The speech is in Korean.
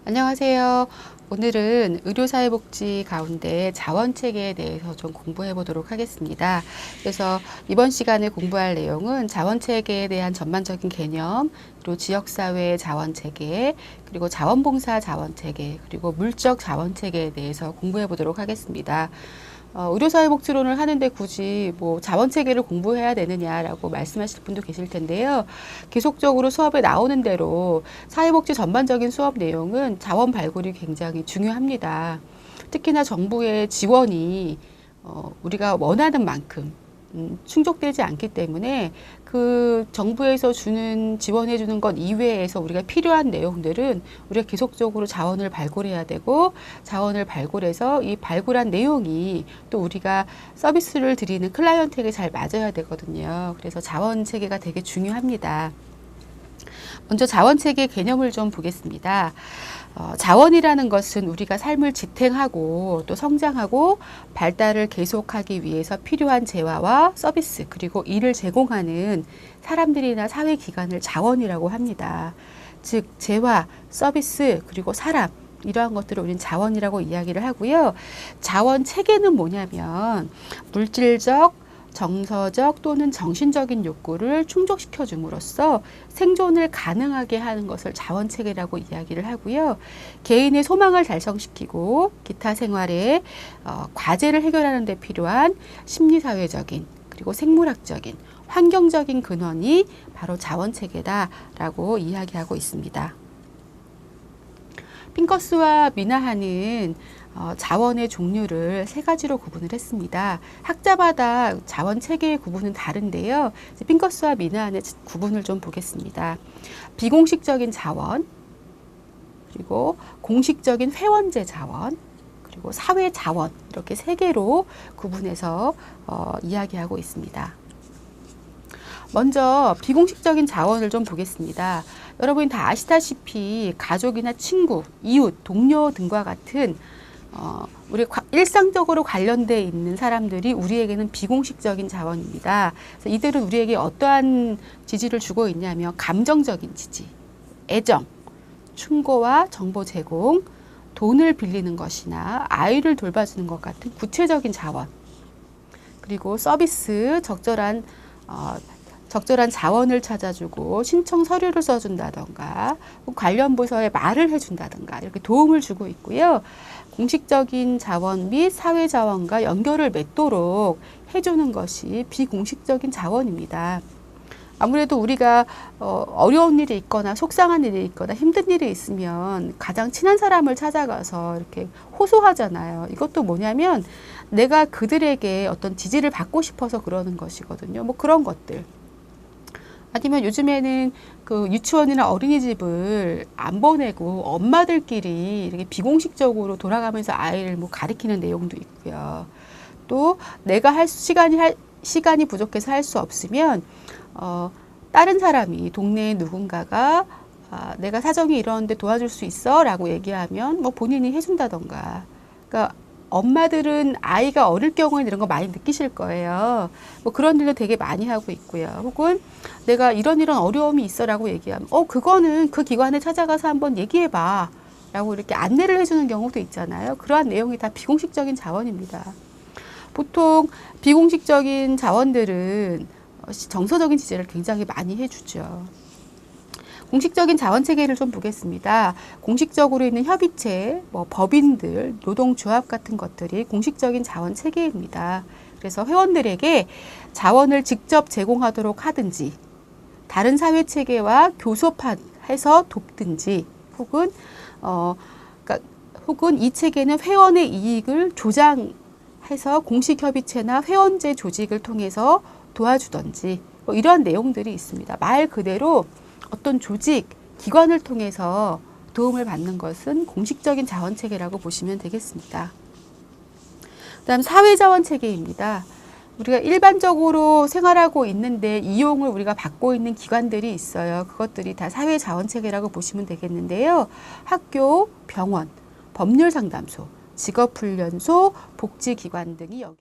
안녕하세요. 오늘은 의료사회복지 가운데 자원체계에 대해서 좀 공부해 보도록 하겠습니다. 그래서 이번 시간에 공부할 내용은 자원체계에 대한 전반적인 개념, 그리고 지역사회 자원체계, 그리고 자원봉사 자원체계, 그리고 물적 자원체계에 대해서 공부해 보도록 하겠습니다. 의료사회복지론을 하는데 굳이 뭐 자원체계를 공부해야 되느냐라고 말씀하실 분도 계실 텐데요. 계속적으로 수업에 나오는 대로 사회복지 전반적인 수업 내용은 자원 발굴이 굉장히 중요합니다. 특히나 정부의 지원이 우리가 원하는 만큼 충족되지 않기 때문에 그 정부에서 주는 지원해 주는 것 이외에서 우리가 필요한 내용들은 우리가 계속적으로 자원을 발굴해야 되고, 자원을 발굴해서 이 발굴한 내용이 또 우리가 서비스를 드리는 클라이언트에게 잘 맞아야 되거든요. 그래서 자원 체계가 되게 중요합니다. 먼저 자원체계 개념을 좀 보겠습니다. 자원이라는 것은 우리가 삶을 지탱하고 또 성장하고 발달을 계속하기 위해서 필요한 재화와 서비스, 그리고 이를 제공하는 사람들이나 사회기관을 자원이라고 합니다. 즉 재화, 서비스, 그리고 사람, 이러한 것들을 우리는 자원이라고 이야기를 하고요. 자원 체계는 뭐냐면 물질적, 정서적 또는 정신적인 욕구를 충족시켜 줌으로써 생존을 가능하게 하는 것을 자원체계라고 이야기를 하고요. 개인의 소망을 달성시키고 기타 생활의 과제를 해결하는 데 필요한 심리사회적인 그리고 생물학적인 환경적인 근원이 바로 자원체계다라고 이야기하고 있습니다. 핑커스와 미나하는 자원의 종류를 세 가지로 구분을 했습니다. 학자마다 자원 체계의 구분은 다른데요. 핑커스와 미나한의 구분을 좀 보겠습니다. 비공식적인 자원, 그리고 공식적인 회원제 자원, 그리고 사회 자원, 이렇게 세 개로 구분해서 이야기하고 있습니다. 먼저 비공식적인 자원을 좀 보겠습니다. 여러분이 다 아시다시피 가족이나 친구, 이웃, 동료 등과 같은 우리 일상적으로 관련되어 있는 사람들이 우리에게는 비공식적인 자원입니다. 그래서 이들은 우리에게 어떠한 지지를 주고 있냐면 감정적인 지지, 애정, 충고와 정보 제공, 돈을 빌리는 것이나 아이를 돌봐주는 것 같은 구체적인 자원, 그리고 서비스, 적절한 자원을 찾아주고 신청 서류를 써준다던가 관련 부서에 말을 해준다던가 이렇게 도움을 주고 있고요. 공식적인 자원 및 사회 자원과 연결을 맺도록 해주는 것이 비공식적인 자원입니다. 아무래도 우리가 어려운 일이 있거나 속상한 일이 있거나 힘든 일이 있으면 가장 친한 사람을 찾아가서 이렇게 호소하잖아요. 이것도 뭐냐면 내가 그들에게 어떤 지지를 받고 싶어서 그러는 것이거든요. 뭐 그런 것들. 아니면 요즘에는 그 유치원이나 어린이집을 안 보내고 엄마들끼리 이렇게 비공식적으로 돌아가면서 아이를 뭐 가리키는 내용도 있고요. 또 내가 시간이 부족해서 할 수 없으면 다른 사람이 동네에 누군가가 내가 사정이 이러는데 도와줄 수 있어? 라고 얘기하면 뭐 본인이 해준다던가. 그러니까 엄마들은 아이가 어릴 경우에는 이런 거 많이 느끼실 거예요. 뭐 그런 일도 되게 많이 하고 있고요. 혹은 내가 이런 어려움이 있어 라고 얘기하면 그거는 그 기관에 찾아가서 한번 얘기해 봐 라고 이렇게 안내를 해주는 경우도 있잖아요. 그러한 내용이 다 비공식적인 자원입니다. 보통 비공식적인 자원들은 정서적인 지지를 굉장히 많이 해주죠. 공식적인 자원체계를 좀 보겠습니다. 공식적으로 있는 협의체, 법인들, 노동조합 같은 것들이 공식적인 자원체계입니다. 그래서 회원들에게 자원을 직접 제공하도록 하든지 다른 사회체계와 교섭해서 돕든지 혹은 이 체계는 회원의 이익을 조장해서 공식협의체나 회원제 조직을 통해서 도와주든지 이러한 내용들이 있습니다. 말 그대로 어떤 조직, 기관을 통해서 도움을 받는 것은 공식적인 자원체계라고 보시면 되겠습니다. 그다음 사회자원체계입니다. 우리가 일반적으로 생활하고 있는데 이용을 우리가 받고 있는 기관들이 있어요. 그것들이 다 사회자원체계라고 보시면 되겠는데요. 학교, 병원, 법률상담소, 직업훈련소, 복지기관 등이 여기